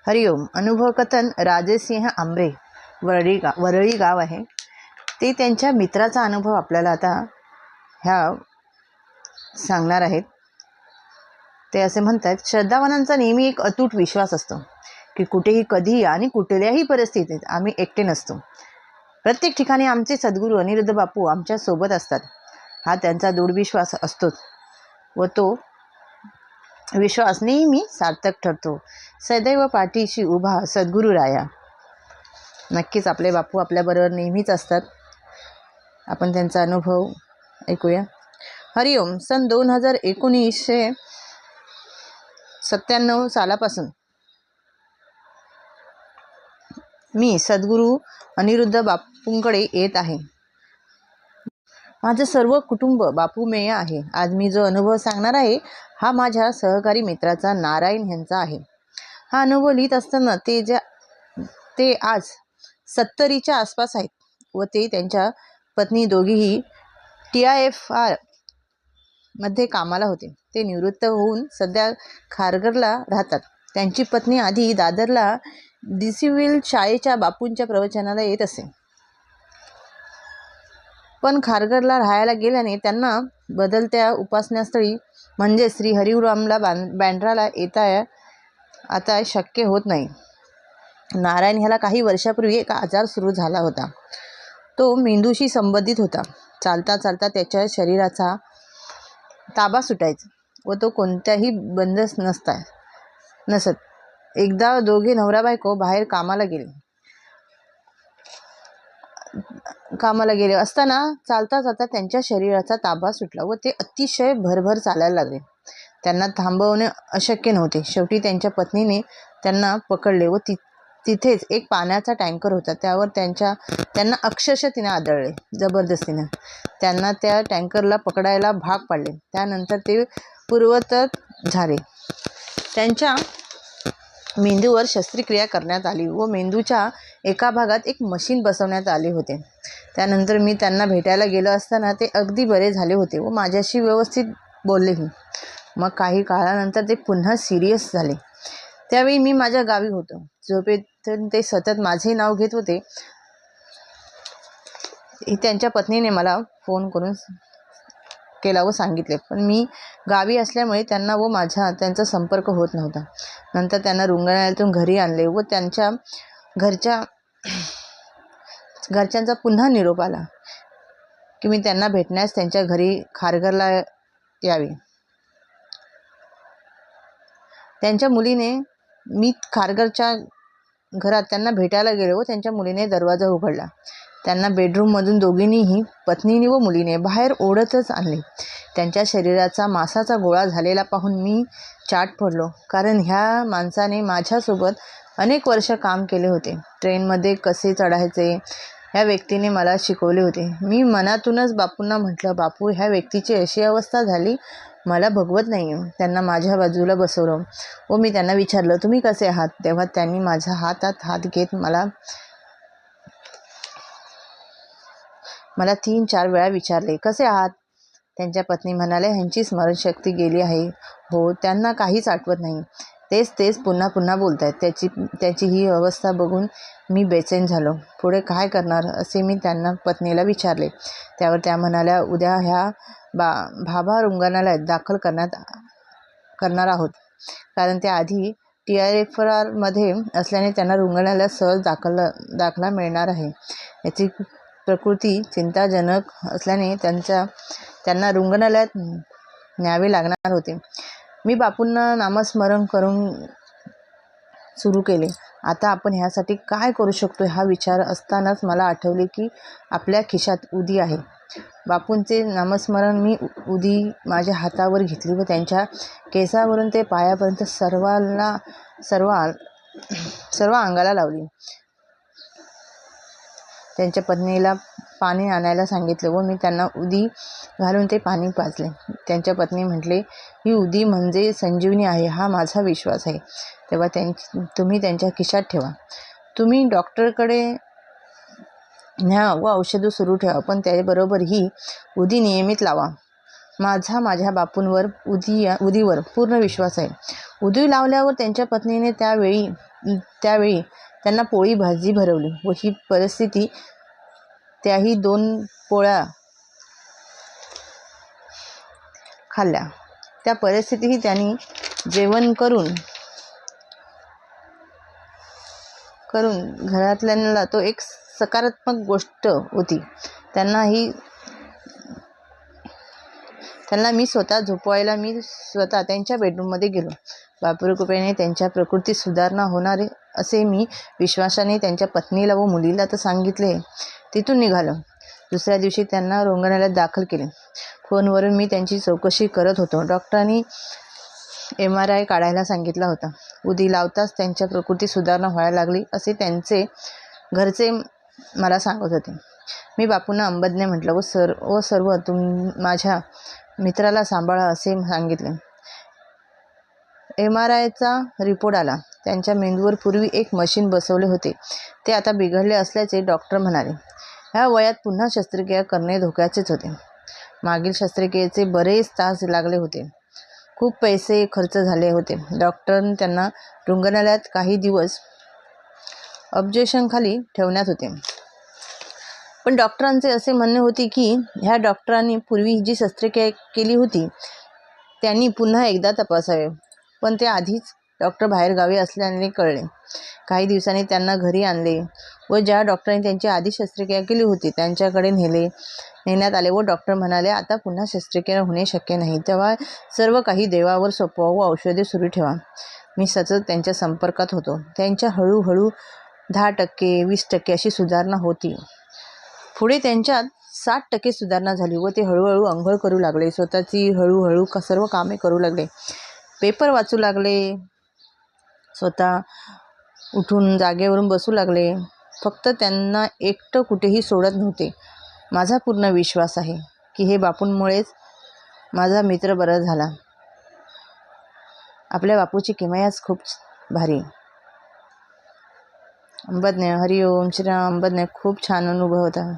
हरिओम. अनुभव कथन राजेसिंह आंबरे, वरळी गाव आहे. ते त्यांच्या मित्राचा अनुभव आपल्याला आता ह्या सांगणार आहेत. ते असे म्हणतात, श्रद्धावानांचा नेहमी एक अतूट विश्वास असतो की कुठेही कधीही आणि कुठल्याही परिस्थितीत आम्ही एकटे नसतो. प्रत्येक ठिकाणी आमचे सद्गुरू अनिरुद्ध बापू आमच्या सोबत असतात. हा त्यांचा दृढ विश्वास असतोच व तो विश्वास नेहमी सार्थक ठरतो. सदैव पाठीशी उभा सद्गुरू राया. नक्कीच आपले बापू आपल्याबरोबर नेहमीच असतात. आपण त्यांचा अनुभव ऐकूया. हरिओम. सन 1997 सालापासून मी सद्गुरू अनिरुद्ध बापूंकडे येत आहे. माझं सर्व कुटुंब बापूमेय आहे. आज मी जो अनुभव सांगणार आहे हा माझ्या सहकारी मित्राचा नारायण यांचा आहे. हा अनुभव लिहित असताना ते आज 70च्या आसपास आहेत व ते त्यांच्या पत्नी दोघीही TIFR मध्ये कामाला होते. ते निवृत्त होऊन सध्या खारघरला राहतात. त्यांची पत्नी आधी दादरला डिसिव्हिल शाळेच्या बापूंच्या प्रवचनाला येत असे, पण खारघरला राहायला गेल्याने त्यांना बदलत्या उपासनास्थळी म्हणजे श्री हरिरामला बँड्राला येता आता शक्य होत नाही. नारायण ह्याला काही वर्षापूर्वी एक आजार सुरू झाला होता. तो मेंदूशी संबंधित होता. चालता चालता त्याच्या शरीराचा ताबा सुटायचा व तो कोणत्याही बंधस नसत. एकदा दोघे नवरा बायको बाहेर कामाला गेले असताना चालता चालता त्यांच्या शरीराचा ताबा सुटला व ते अतिशय भरभर चालायला लागले. त्यांना थांबवणे अशक्य नव्हते. शेवटी त्यांच्या पत्नीने त्यांना पकडले व तिथेच एक पाण्याचा टँकर होता, त्यावर त्यांना अक्षरशः तिने आदळले. जबरदस्तीने त्यांना त्या टँकरला पकडायला भाग पाडले. त्यानंतर ते पूर्ववत झाले. त्यांच्या मेंदूवर शस्त्रक्रिया करण्यात आली व मेंदूच्या एका भागात एक मशीन बसवण्यात आले होते. त्यानंतर मी त्यांना भेटायला गेलो असताना ते अगदी बरे झाले होते व माझ्याशी व्यवस्थित बोललेही. मग काही काळानंतर ते पुन्हा सिरियस झाले. त्यावेळी मी माझ्या गावी होतो. झोपेतून ते सतत माझे नाव घेत होते. त्यांच्या पत्नीने मला फोन करून केला व सांगितले, पण मी गावी असल्यामुळे त्यांना व त्यांचा संपर्क होत नव्हता. नंतर त्यांना रुग्णालयातून घरी आणले व त्यांच्या घरच्यांचा पुन्हा निरोप आला की मी त्यांना भेटण्यास त्यांच्या घरी खारघरला यावे. त्यांच्या मुलीने मी खारघरच्या घरात त्यांना भेटायला गेलो व त्यांच्या मुलीने दरवाजा उघडला. त्यांना बेडरूममधून दोघींनीही, पत्नीने व मुलीने, बाहेर ओढतच आणले. त्यांच्या शरीराचा मांसाचा गोळा झालेला पाहून मी चाट पडलो, कारण ह्या माणसाने माझ्यासोबत अनेक वर्ष काम केले होते. ट्रेनमध्ये कसे चढायचे ह्या व्यक्तीने मला शिकवले होते. मी मनातूनच बापूंना म्हटलं, बापू, ह्या व्यक्तीची अशी अवस्था झाली, मला भगवत नाही. त्यांना माझ्या बाजूला बसवलं व मी त्यांना विचारलं, तुम्ही कसे आहात? तेव्हा त्यांनी माझ्या हातात हात घेत मला 3-4 वेळा विचारले, कसे आहात? त्यांच्या पत्नी म्हणाल्या, ह्यांची स्मरणशक्ती गेली आहे हो, त्यांना काहीच आठवत नाही. तेच पुन्हा पुन्हा बोलतायत. त्याची ही अवस्था बघून मी बेचैन झालो. पुढे काय करणार असे मी त्यांना पत्नीला विचारले. त्यावर त्या म्हणाल्या, उद्या ह्या भाभा रुग्णालयात दाखल करणार आहोत, कारण त्या आधी TIFR मध्ये असल्याने त्यांना रुग्णालयात सहज दाखला मिळणार आहे. याची प्रकृती चिंताजनक असल्याने त्यांना रुग्णालयात न्यावे लागणार होते. मी बापूंना नामस्मरण करून सुरू केले. आता आपण ह्यासाठी काय करू शकतो हा विचार असतानाच मला आठवले की आपल्या खिशात उदी आहे. बापूंचे नामस्मरण मी उदी माझ्या हातावर घेतली व त्यांच्या केसावरून ते पायापर्यंत सर्व अंगाला लावली. त्यांच्या पत्नीला पाणी आणायला सांगितले व मी त्यांना उदी घालून ते पाणी पाजले. त्यांच्या पत्नी म्हटले, ही उदी म्हणजे संजीवनी आहे, हा माझा विश्वास आहे. तेव्हा तुम्ही त्यांच्या खिशात ठेवा. तुम्ही डॉक्टरकडे न्या व औषधं सुरू ठेवा, पण त्याबरोबर ही उदी नियमित लावा. माझ्या बापूंवर उदीवर पूर्ण विश्वास आहे. उदी लावल्यावर त्यांच्या पत्नीने त्यावेळी त्यांना पोळी भाजी भरवली व ही परिस्थिती त्याही 2 पोळ्या खाल्ल्या. त्या परिस्थितीही त्यांनी जेवण करून घरातल्यांना तो एक सकारात्मक गोष्ट होती. त्यांना मी स्वतः झोपवायला मी स्वतः त्यांच्या बेडरूममध्ये गेलो. बापूर कृपेने त्यांच्या प्रकृतीत सुधारणा होणार असे मी विश्वासाने त्यांच्या पत्नीला व मुलीला तर सांगितले. तिथून निघालो. दुसऱ्या दिवशी त्यांना रुग्णालयात दाखल केले. फोनवरून मी त्यांची चौकशी करत होतो. डॉक्टरांनी MRI काढायला सांगितला होता. उदी लावताच त्यांच्या प्रकृतीत सुधारणा व्हायला लागली असे त्यांचे घरचे मला सांगत होते. मी बापूंना अंबज्ञ म्हटलं व सर्व माझ्या मित्राला सांभाळा असे सांगितले. MRIचा रिपोर्ट आला. त्यांच्या मेंदूवर पूर्वी एक मशीन बसवले होते, ते आता बिघडले असल्याचे डॉक्टर म्हणाले. ह्या वयात पुन्हा शस्त्रक्रिया करणे धोक्याचेच होते. मागील शस्त्रक्रियेचे बरेच तास लागले होते. खूप पैसे खर्च झाले होते. डॉक्टर त्यांना रुग्णालयात काही दिवस ऑब्झर्वेशनखाली ठेवण्यात होते. पण डॉक्टरांचे असे म्हणणे होते की ह्या डॉक्टरांनी पूर्वी जी शस्त्रक्रिया केली होती त्यांनी पुन्हा एकदा तपासावे. पण ते आधीच डॉक्टर बाहेरगावी असल्याने कळले. काही दिवसांनी त्यांना घरी आणले व ज्या डॉक्टरांनी त्यांची आधी शस्त्रक्रिया केली होती त्यांच्याकडे नेण्यात आले व डॉक्टर म्हणाले, आता पुन्हा शस्त्रक्रिया होणे शक्य नाही. तेव्हा सर्व काही देवावर सोपवा व औषधे सुरू ठेवा. मी सतत त्यांच्या संपर्कात होतो. त्यांच्या हळूहळू 10% 20% अशी सुधारणा होती. पुढे त्यांच्यात 60% सुधारणा झाली व ते हळूहळू अंघोळ करू लागले. स्वतःची हळूहळू सर्व कामे करू लागले. पेपर वाचू लागले. स्वतः उठून जागेवरून बसू लागले. फक्त त्यांना एकटं कुठेही सोडत नव्हते. माझा पूर्ण विश्वास आहे की हे बापूंमुळेच माझा मित्र बरा झाला. आपल्या बापूची किमयाच खूप भारी. अंबज्ञ हरिओम श्रीराम. अंबज्ञ खूप छान अनुभव होता.